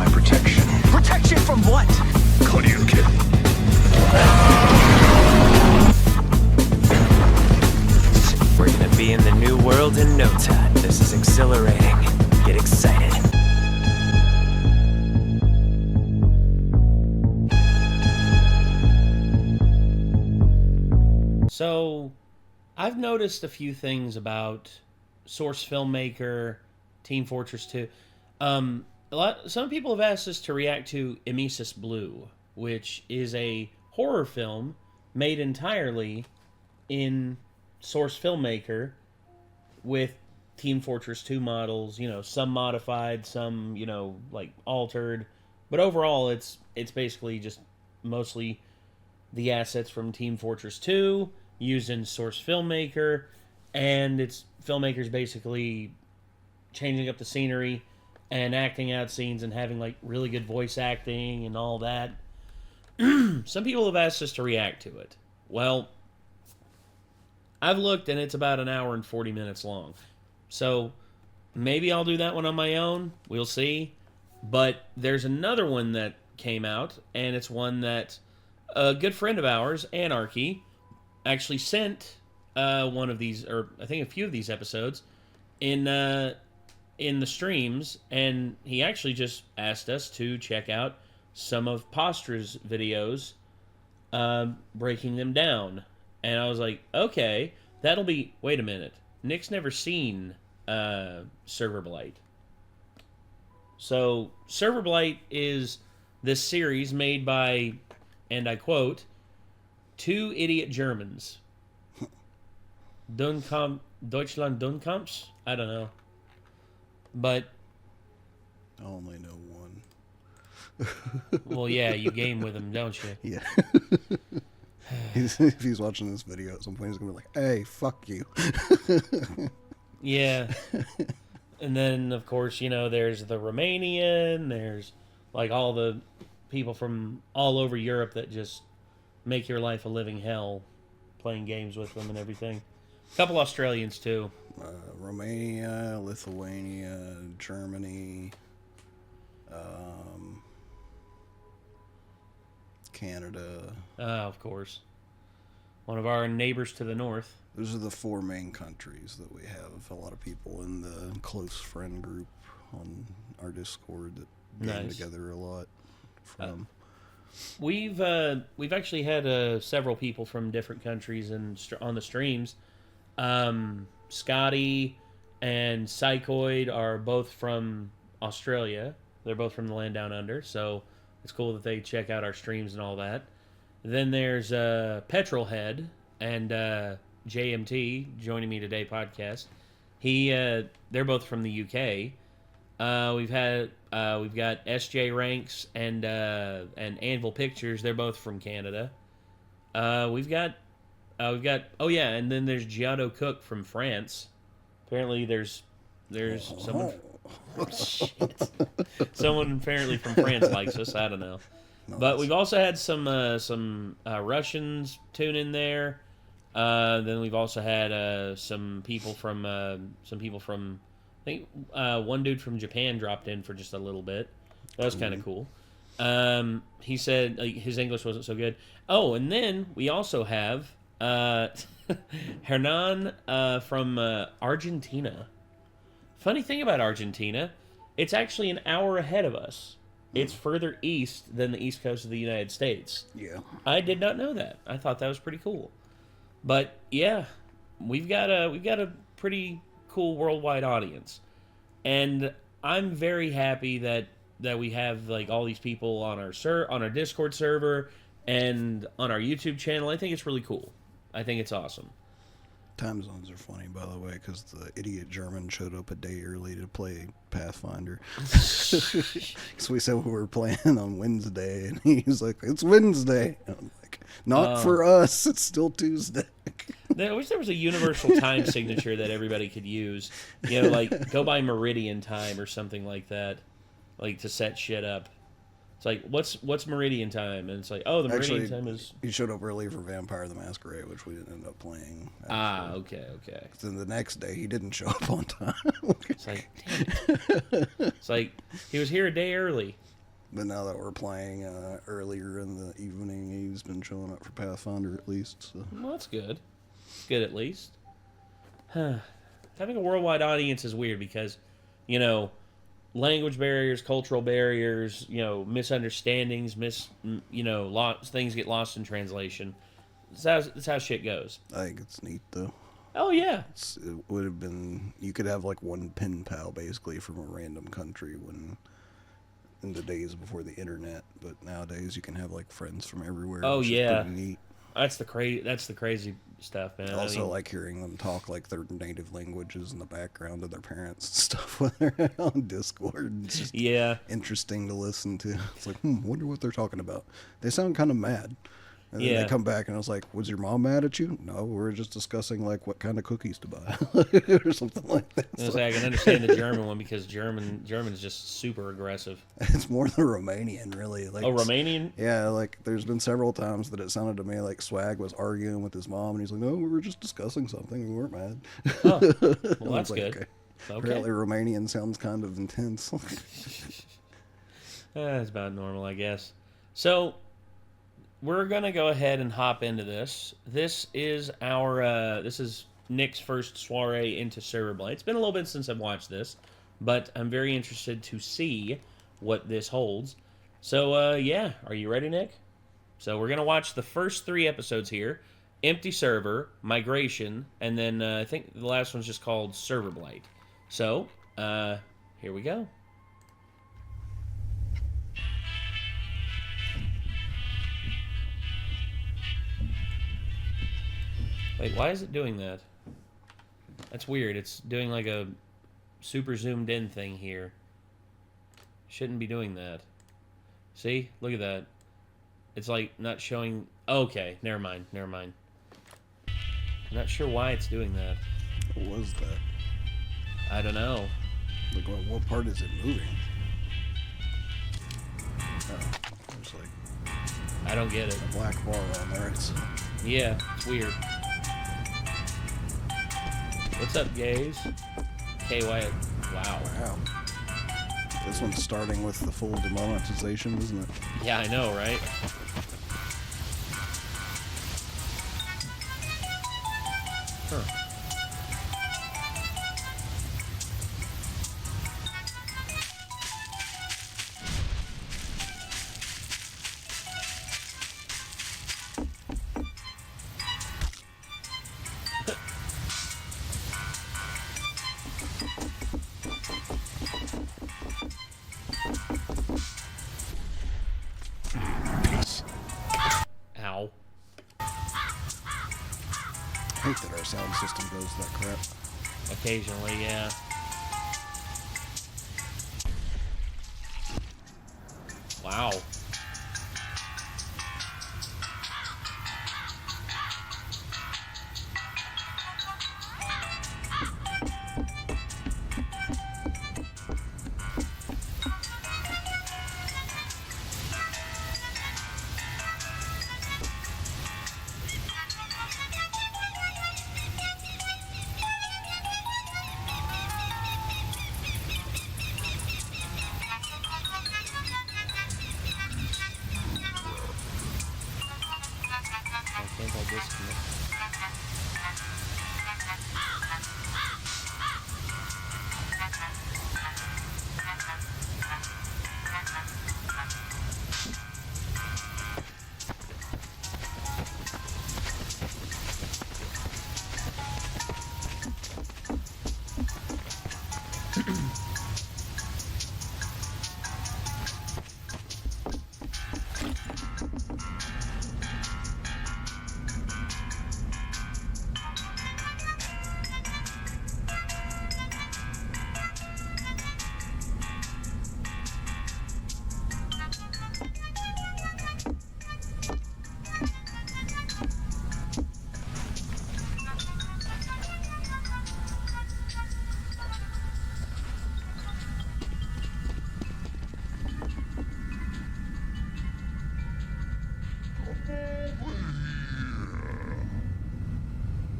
my protection. Protection from what? Koryuken. We're gonna be in the new world in no time. This is exhilarating. Get excited. So, I've noticed a few things about Source Filmmaker, Team Fortress 2. Some people have asked us to react to Emesis Blue, which is a horror film made entirely in Source Filmmaker with Team Fortress 2 models, you know, some modified, some, you know, like altered, but overall it's basically just mostly the assets from Team Fortress 2 used in Source Filmmaker, and it's filmmakers basically changing up the scenery and acting out scenes and having like really good voice acting and all that. Some people have asked us to react to it. Well, I've looked and it's about an hour and 40 minutes long. So maybe I'll do that one on my own. We'll see. But there's another one that came out, and it's one that a good friend of ours, Anarchy, actually sent one of these, or I think a few of these episodes in the streams, and he actually just asked us to check out some of Postra's videos, breaking them down. And I was like, okay, that'll be... Wait a minute. Nick's never seen Serverblight. So, Serverblight is this series made by, and I quote, two idiot Germans. Deutschland Dunkamps? I don't know. But... I only know one. Well, yeah, you game with him, don't you? Yeah. If he's watching this video at some point, he's going to be like, hey, fuck you. Yeah. And then, of course, you know, there's the Romanian, there's, like, all the people from all over Europe that just make your life a living hell playing games with them and everything. A couple Australians, too. Romania, Lithuania, Germany, Canada. Of course. One of our neighbors to the north. Those are the four main countries that we have. A lot of people in the close friend group on our Discord that game together a lot from. We've actually had several people from different countries on the streams. Scotty and Psychoid are both from Australia. They're both from the land down under, so it's cool that they check out our streams and all that. Then there's Petrolhead and JMT joining me today podcast. They're both from the UK. We've got SJ Ranks and Anvil Pictures. They're both from Canada. We've got oh yeah, and then there's Giotto Cook from France. Apparently there's someone. Oh, shit. Someone apparently from France likes us. I don't know. Nice. But we've also had some Russians tune in there. Then we've also had some people from I think one dude from Japan dropped in for just a little bit. That was kind of cool. He said his English wasn't so good. Oh, and then we also have Hernan from Argentina. Funny thing about Argentina, it's actually an hour ahead of us. It's further east than the east coast of the United States. Yeah. I did not know that. I thought that was pretty cool. But yeah, we've got a pretty cool worldwide audience. And I'm very happy that we have like all these people on our Discord server and on our YouTube channel. I think it's really cool. I think it's awesome. Time zones are funny, by the way, because the idiot German showed up a day early to play Pathfinder. So we said we were playing on Wednesday, and he's like, "It's Wednesday." And I'm like, "Not for us. It's still Tuesday." I wish there was a universal time signature that everybody could use. You know, like go by Meridian time or something like that, like to set shit up. It's like, what's Meridian time? And it's like, oh, the Meridian time is... He showed up early for Vampire the Masquerade, which we didn't end up playing. Okay. Then the next day, he didn't show up on time. It's like, damn it. It's like, he was here a day early. But now that we're playing earlier in the evening, he's been showing up for Pathfinder at least. So. Well, that's good. Good at least. Having a worldwide audience is weird because, you know, language barriers, cultural barriers, you know, misunderstandings, things get lost in translation. That's how shit goes. I think it's neat though. Oh yeah. It would have been, you could have like one pen pal basically from a random country in the days before the internet, but nowadays you can have like friends from everywhere. Oh which yeah. is pretty neat. That's the crazy stuff, man. I also like hearing them talk like their native languages in the background of their parents and stuff when they're on Discord. It's just interesting to listen to. It's like, wonder what they're talking about. They sound kind of mad. And then they come back and I was like, was your mom mad at you? No, we were just discussing like what kind of cookies to buy or something like that. I can understand the German one because German is just super aggressive. It's more the Romanian, really. Like, Romanian? Yeah, like there's been several times that it sounded to me like Swag was arguing with his mom and he's like, no, we were just discussing something. We weren't mad. Oh, well, that's like, good. Okay. Okay. Apparently Romanian sounds kind of intense. That's about normal, I guess. So, we're going to go ahead and hop into this. This is this is Nick's first soiree into Serverblight. It's been a little bit since I've watched this, but I'm very interested to see what this holds. So, yeah, are you ready, Nick? So, we're going to watch the first 3 episodes here. Empty Server, Migration, and then I think the last one's just called Serverblight. So, here we go. Wait, why is it doing that? That's weird. It's doing like a super zoomed in thing here. Shouldn't be doing that. See? Look at that. It's like not showing... Okay, never mind. I'm not sure why it's doing that. What was that? I don't know. Like, what part is it moving? Oh, there's like... I don't get it. A black bar on there. Yeah, it's weird. What's up, gays? KY. Wow. Wow. This one's starting with the full demonetization, isn't it? Yeah, I know, right? Huh. Ow. I hate that our sound system goes that crap. Occasionally, yeah. Wow.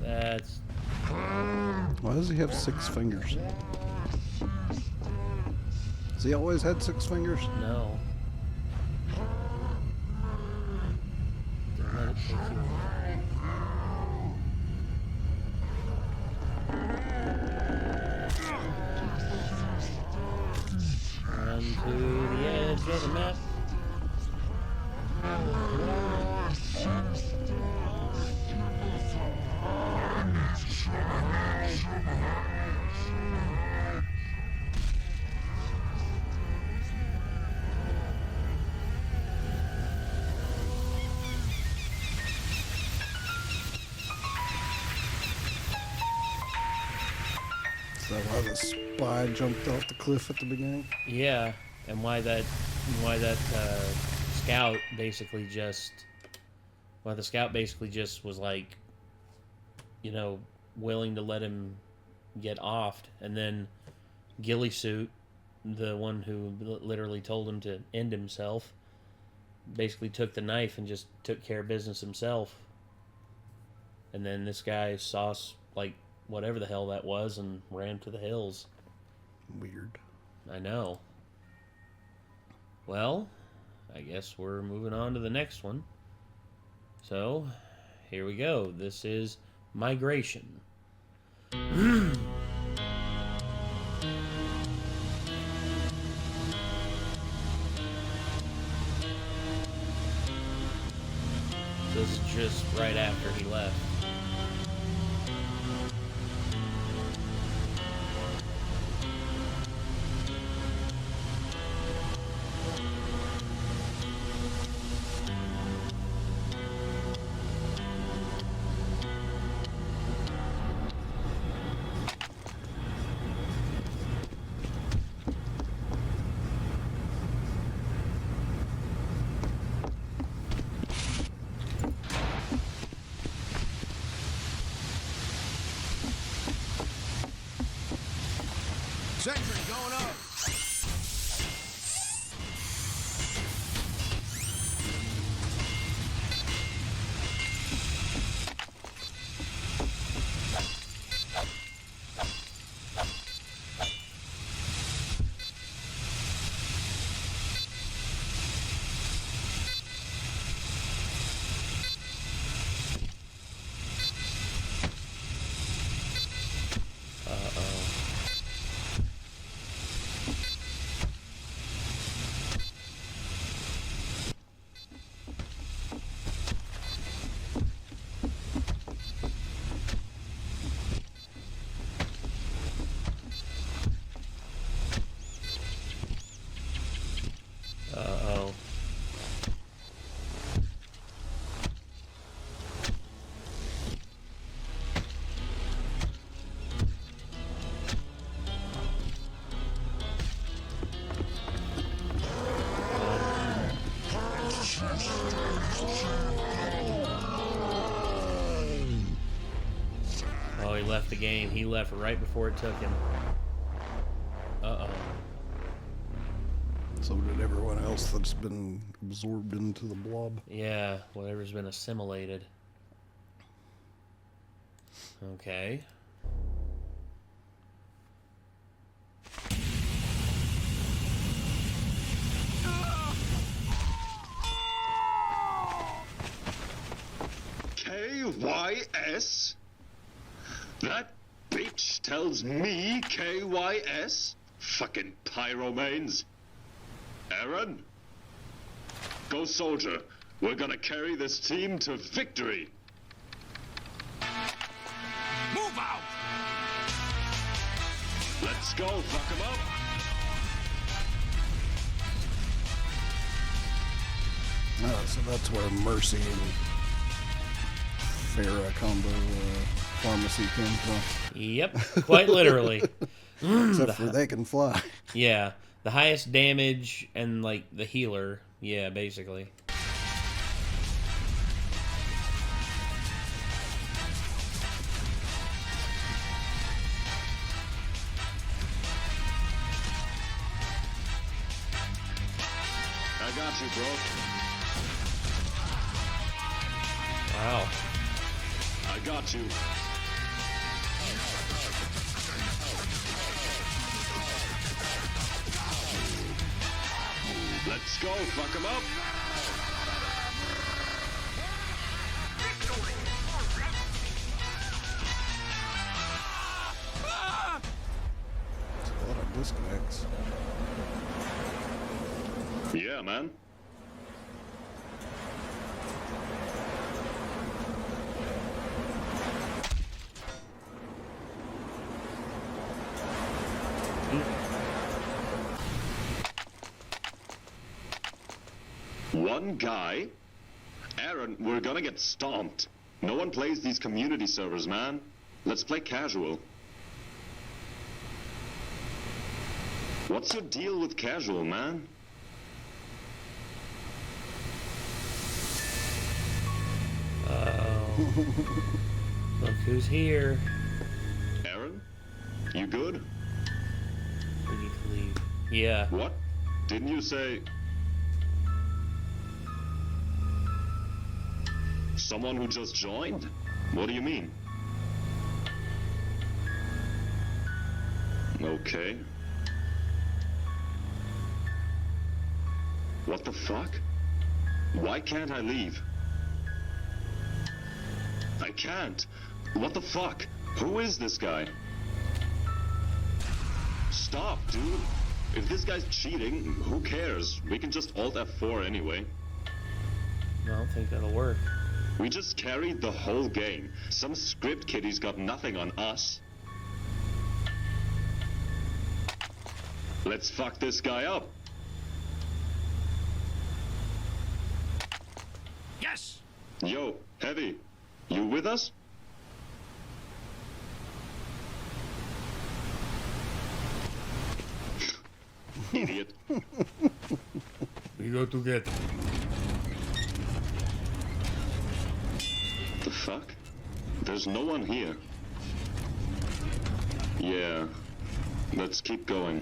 That's... Why does he have 6 fingers? Has he always had 6 fingers? No. Run to the edge of the map. Is that why the spy jumped off the cliff at the beginning? Yeah, and why that scout basically just was like, you know, willing to let him get offed, and then Ghillie Suit, the one who literally told him to end himself, basically took the knife and just took care of business himself. And then this guy saw like whatever the hell that was and ran to the hills. Weird. I know. Well, I guess we're moving on to the next one. So, here we go. This is Migration. This is just right after he left. Sentry going up. Oh, he left the game. He left right before it took him. Uh-oh. So did everyone else that's been absorbed into the blob. Yeah, whatever's been assimilated. Okay. KYS? That bitch tells me KYS? Fucking pyromanes. Aaron? Go soldier. We're gonna carry this team to victory. Move out! Let's go, fuck 'em up. Oh, so that's where Mercy and Farah combo pharmacy came from. Yep, quite literally. Except for they can fly. Yeah, the highest damage and, like, the healer. Yeah, basically. I got you, bro. Wow. I got you. Let's go, fuck 'em up. disconnects. Yeah, man. One guy? Aaron, we're gonna get stomped. No one plays these community servers, man. Let's play casual. What's your deal with casual, man? Oh. Look who's here. Aaron? You good? We need to leave. Yeah. What? Didn't you say... Someone who just joined? What do you mean? Okay. What the fuck? Why can't I leave? I can't. What the fuck? Who is this guy? Stop, dude. If this guy's cheating, who cares? We can just Alt F4 anyway. I don't think that'll work. We just carried the whole game. Some script kiddie's got nothing on us. Let's fuck this guy up. Yes! Yo, Heavy, you with us? Idiot. We go together. The fuck? There's no one here. Yeah, let's keep going.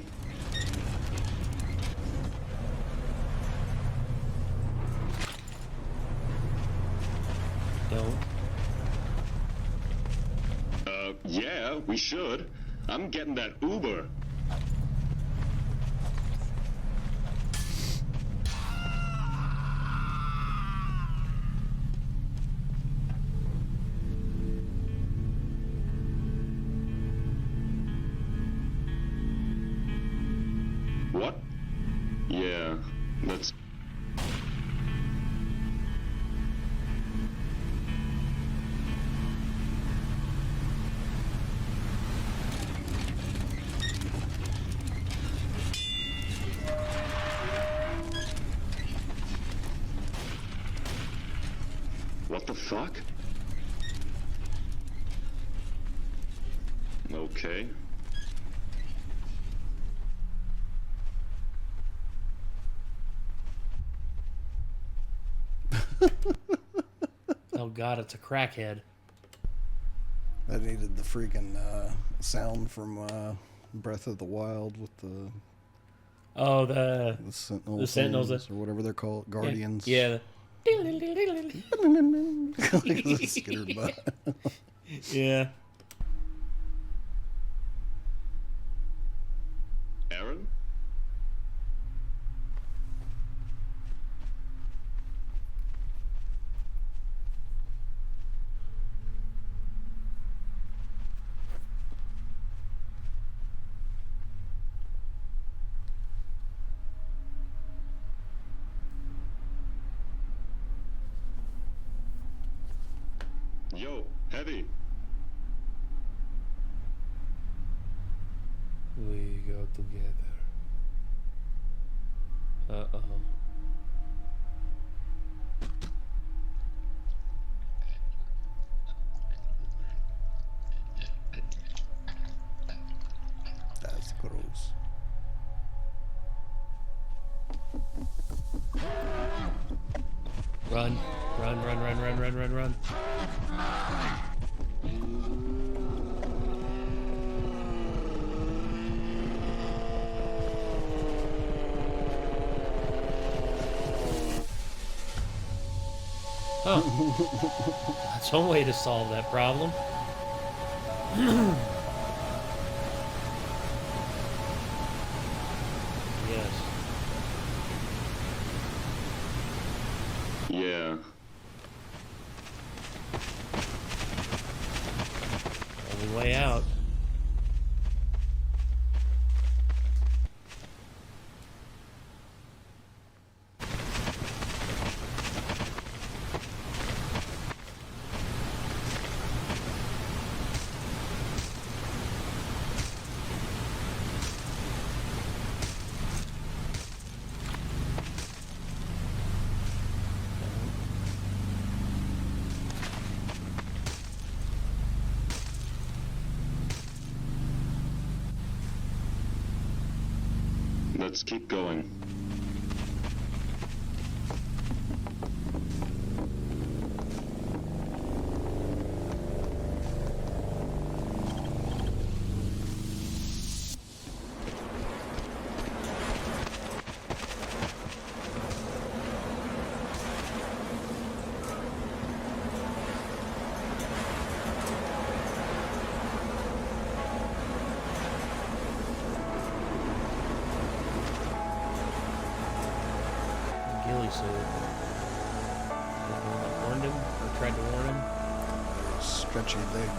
Don't. Yeah, we should. I'm getting that Uber. What? Yeah, that's... What the fuck? Okay. Oh god, it's a crackhead. I needed the freaking sound from Breath of the Wild with the Oh, the Sentinels, Sentinels, or whatever they're called, Guardians. Yeah. Like a skitter butt. Yeah. Aaron? Yo, Heavy. We go together. Uh-oh. That's gross. Run. Run, run, run, run, run, run, run. Oh. That's one way to solve that problem. Yes. Yeah. Only way out. Let's keep going. Warned him, or tried to warn him. Stretchy leg.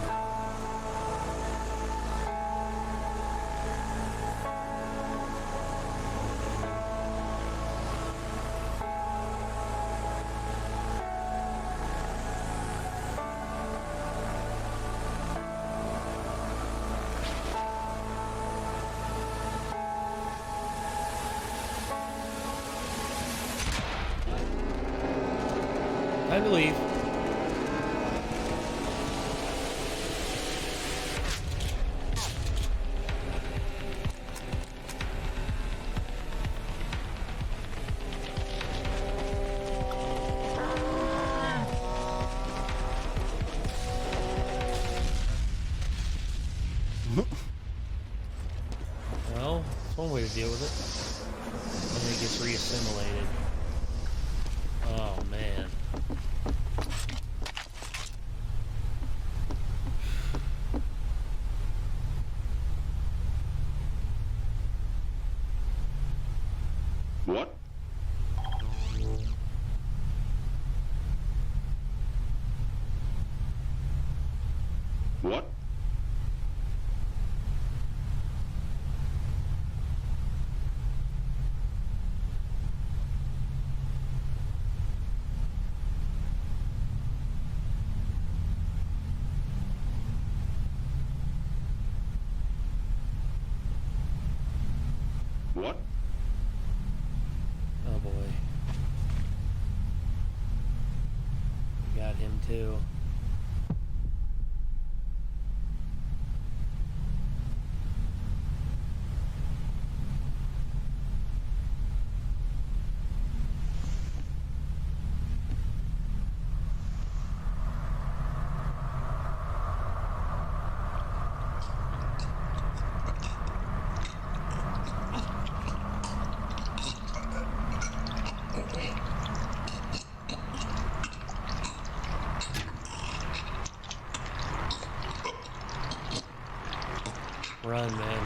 I believe. Well, that's one way to deal with it. And then it gets reassimilated. Oh, man. What? What? What? Oh boy. We got him too. Run, man.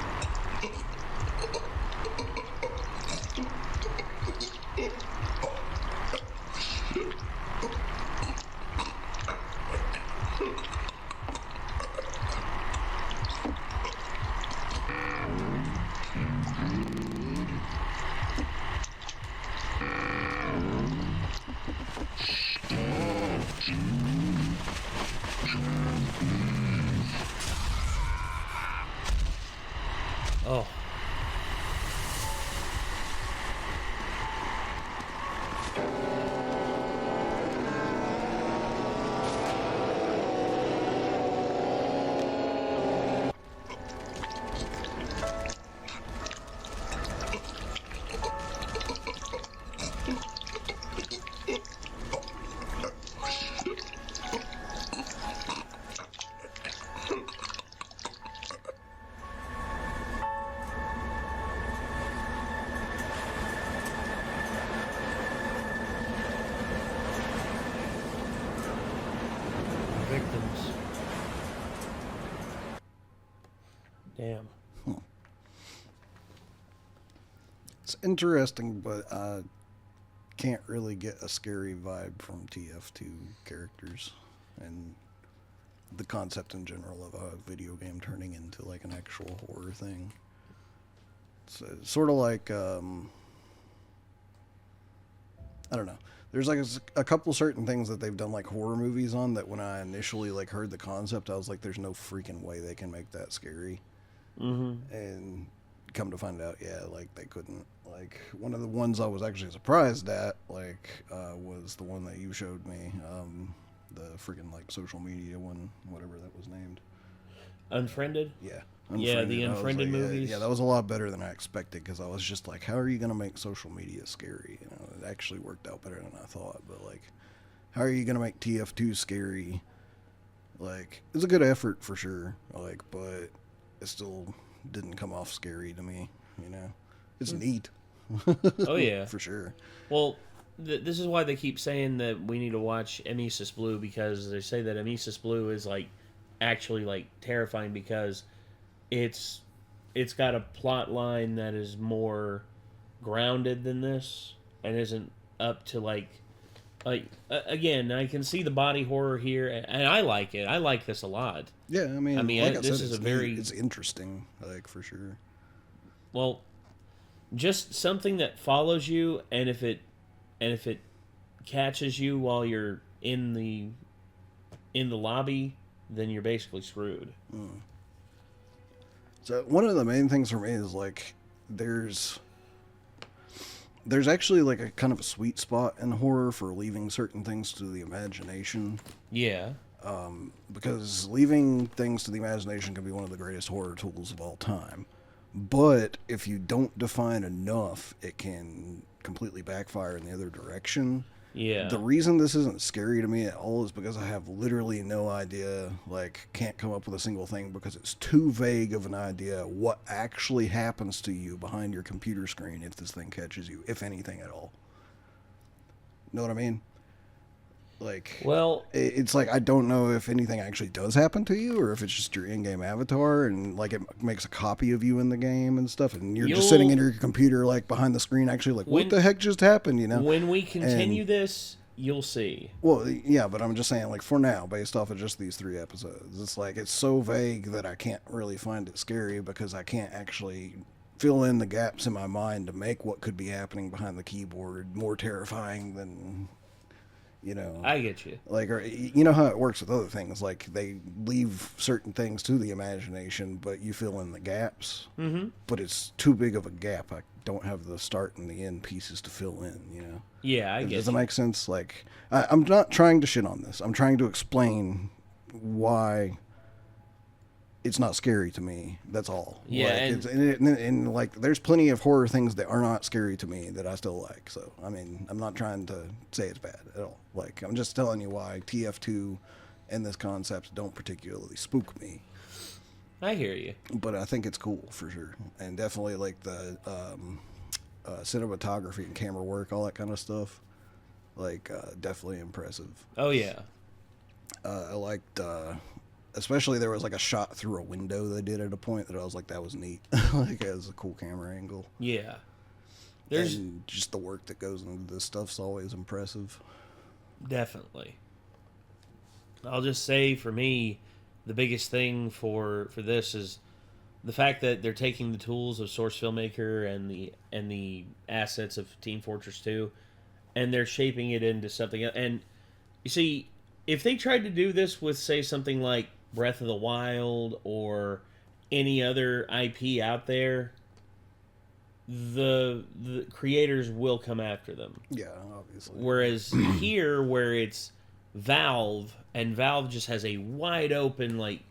Oh. Victims. Damn. It's interesting, but I can't really get a scary vibe from TF2 characters and the concept in general of a video game turning into like an actual horror thing. It's sort of like, I don't know. There's like a couple certain things that they've done like horror movies on that when I initially like heard the concept, I was like, there's no freaking way they can make that scary. Mm-hmm. And come to find out, yeah, like they couldn't. Like one of the ones I was actually surprised at, like, was the one that you showed me, the freaking like social media one, whatever that was named. Unfriended? Yeah. Yeah, the I was Unfriended like, movies. Yeah, that was a lot better than I expected because I was just like, how are you going to make social media scary? You know, it actually worked out better than I thought. But, like, how are you going to make TF2 scary? Like, it's a good effort for sure. Like, but it still didn't come off scary to me, you know? It's neat. Oh, yeah. For sure. Well, this is why they keep saying that we need to watch Emesis Blue, because they say that Emesis Blue is, like, actually, like, terrifying because it's got a plot line that is more grounded than this and isn't up to, like again, I can see the body horror here, and I like it. I like this a lot. Yeah, I mean like I this said, is it's a very... It's interesting, like, for sure. Well, just something that follows you, and if it catches you while you're in the lobby, then you're basically screwed. So one of the main things for me is, like, there's actually, like, a kind of a sweet spot in horror for leaving certain things to the imagination. Yeah. Because leaving things to the imagination can be one of the greatest horror tools of all time. But if you don't define enough, it can completely backfire in the other direction. Yeah. The reason this isn't scary to me at all is because I have literally no idea, like, can't come up with a single thing because it's too vague of an idea what actually happens to you behind your computer screen if this thing catches you, if anything at all. Know what I mean? Like, well, it's like I don't know if anything actually does happen to you or if it's just your in-game avatar and, like, it makes a copy of you in the game and stuff, and you're just sitting in your computer, like, behind the screen actually like, what the heck just happened, you know? When we continue this, you'll see. Well, yeah, but I'm just saying, like, for now, based off of just these 3 episodes, it's like it's so vague that I can't really find it scary because I can't actually fill in the gaps in my mind to make what could be happening behind the keyboard more terrifying than... You know, I get you. Like, or, you know how it works with other things. Like, they leave certain things to the imagination, but you fill in the gaps. Mm-hmm. But it's too big of a gap. I don't have the start and the end pieces to fill in, you know? Yeah, I get Does that make sense? Like, I'm not trying to shit on this. I'm trying to explain why it's not scary to me. That's all. Yeah, like, and like, there's plenty of horror things that are not scary to me that I still like. So, I mean, I'm not trying to say it's bad at all. Like, I'm just telling you why TF2 and this concept don't particularly spook me. I hear you. But I think it's cool for sure, and definitely like the cinematography and camera work, all that kind of stuff. Like, definitely impressive. Oh yeah. I liked. Especially there was like a shot through a window they did at a point that I was like, that was neat. Like, it was a cool camera angle. Yeah. And just the work that goes into this stuff's always impressive. Definitely. I'll just say, for me, the biggest thing for this is the fact that they're taking the tools of Source Filmmaker and the assets of Team Fortress 2, and they're shaping it into something else. And you see, if they tried to do this with, say, something like Breath of the Wild or any other IP out there, the creators will come after them. Yeah, obviously. Whereas here, where it's Valve, and Valve just has a wide open, like,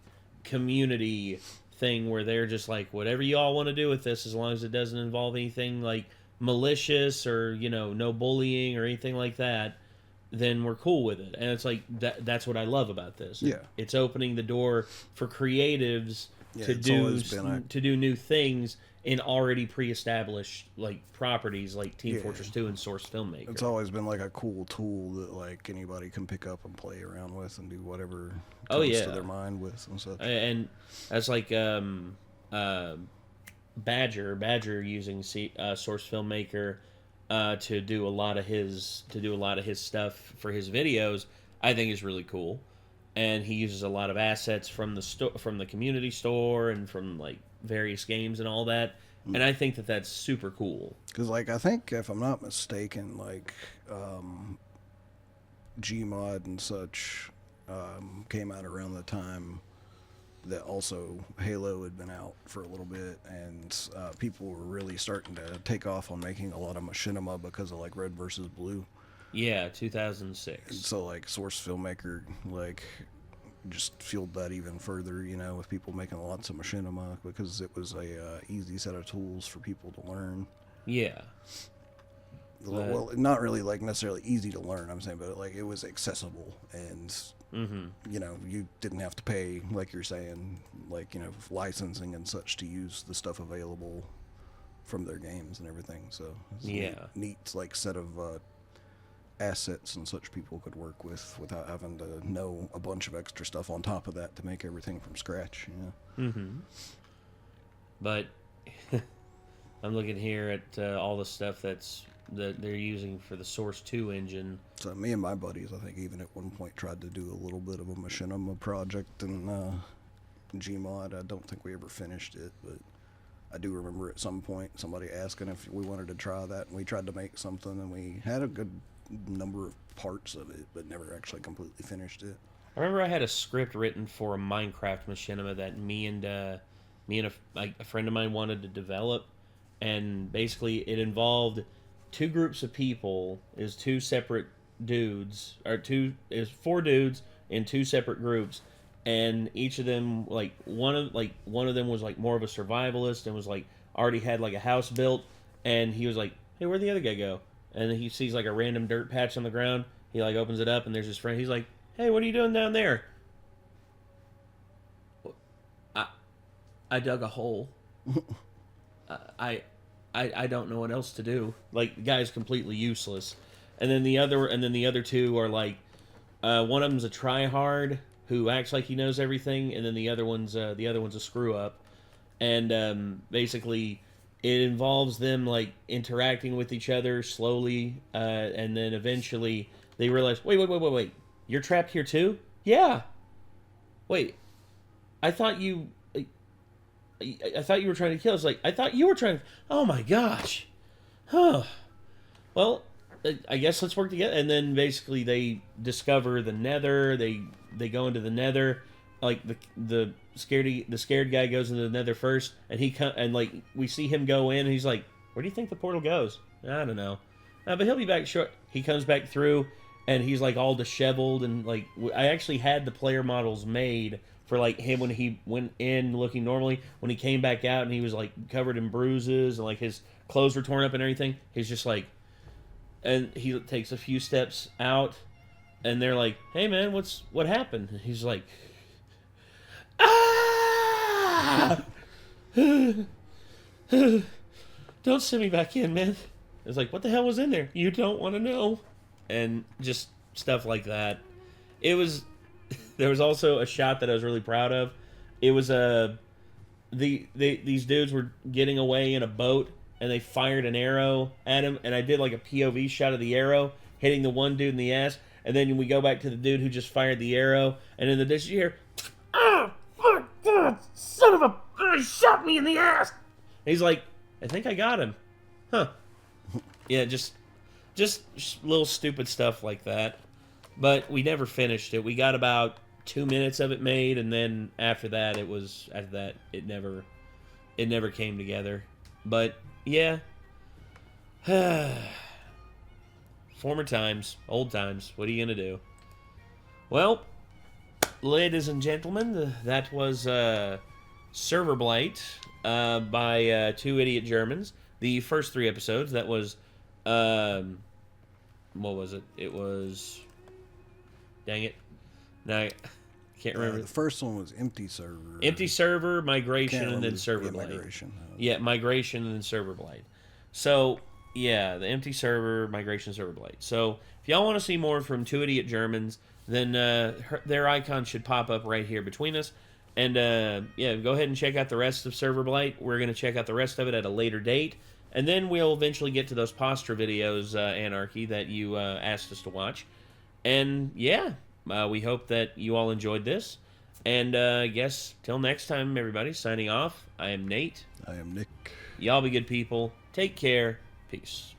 community thing where they're just like, whatever you all want to do with this, as long as it doesn't involve anything like malicious or, you know, no bullying or anything like that, then we're cool with it. And it's like, that's what I love about this. Yeah. It's opening the door for creatives to do new things in already pre-established, like, properties like Team Fortress 2 and Source Filmmaker. It's always been like a cool tool that, like, anybody can pick up and play around with and do whatever comes to their mind with and stuff. And that's like Badger using Source Filmmaker to do a lot of his stuff for his videos, I think is really cool. And he uses a lot of assets from the community store and from, like, various games and all that. And I think that that's super cool. Because, like, I think, if I'm not mistaken, like, Gmod and such came out around the time that also Halo had been out for a little bit, and people were really starting to take off on making a lot of machinima because of, like, Red versus Blue. Yeah, 2006. And so, like, Source Filmmaker, like, just fueled that even further, you know, with people making lots of machinima because it was a easy set of tools for people to learn. Yeah. Well, not really like necessarily easy to learn, I'm saying, but like it was accessible and, you know, you didn't have to pay, like you're saying, like, you know, licensing and such to use the stuff available from their games and everything. So it's a neat like set of assets and such people could work with without having to know a bunch of extra stuff on top of that to make everything from scratch. Yeah. But I'm looking here at all the stuff that they're using for the Source 2 engine. So me and my buddies, I think, even at one point tried to do a little bit of a machinima project in Gmod. I don't think we ever finished it, but I do remember at some point somebody asking if we wanted to try that, and we tried to make something, and we had a good number of parts of it, but never actually completely finished it. I remember I had a script written for a Minecraft machinima that me and a friend of mine wanted to develop, and basically it involved two groups of people, is two separate dudes, or four dudes in two separate groups, and each of them, like one of them was like more of a survivalist and was like already had like a house built, and he was like, hey, where'd the other guy go? And then he sees like a random dirt patch on the ground. He like opens it up, and there's his friend. He's like, hey, what are you doing down there? I dug a hole. I don't know what else to do. Like, the guy's completely useless. And then the other two are like, one of them's a tryhard who acts like he knows everything, and then the other one's a screw up. And basically, it involves them like interacting with each other slowly, and then eventually they realize, wait, you're trapped here too? Yeah. Wait, I thought you were trying to kill us. Like, I thought you were trying to... Oh my gosh. Huh. Well, I guess let's work together. And then basically they discover the Nether. They go into the Nether. Like the scared guy goes into the Nether first, and like we see him go in, and he's like, "Where do you think the portal goes?" I don't know. But he'll be back short. He comes back through, and he's like all disheveled, and like I actually had the player models made for like him when he went in looking normally. When he came back out, and he was like covered in bruises, and like his clothes were torn up and everything. He's just like, and he takes a few steps out, and they're like, "Hey man, what happened?" And he's like, "Ah! Don't send me back in, man." It's like, what the hell was in there? You don't want to know. And just stuff like that. It was... There was also a shot that I was really proud of. It was these dudes were getting away in a boat, and they fired an arrow at him, and I did like a POV shot of the arrow hitting the one dude in the ass, and then we go back to the dude who just fired the arrow, and in the dish you hear, "Ah, fuck, God, son of a... He shot me in the ass!" And he's like, "I think I got him." Huh. Yeah, just little stupid stuff like that. But we never finished it. We got about 2 minutes of it made, and then after that it never came together. But yeah. Former times, old times. What are you gonna do? Well, ladies and gentlemen, that was Serverblight by Two Idiot Germans. The first 3 episodes, that was what was it? It was... Dang it. Now, I can't remember. The first one was Empty Server. Empty Server, Migration, and then Serverblight. Migration. Yeah, Migration and then Serverblight. So, yeah, the Empty Server, Migration, Serverblight. So, if y'all want to see more from Two Idiot Germans, then their icon should pop up right here between us. And, yeah, go ahead and check out the rest of Serverblight. We're going to check out the rest of it at a later date. And then we'll eventually get to those posture videos, Anarchy, that you asked us to watch. And, yeah, we hope that you all enjoyed this. And I guess, till next time, everybody, signing off. I am Nate. I am Nick. Y'all be good people. Take care. Peace.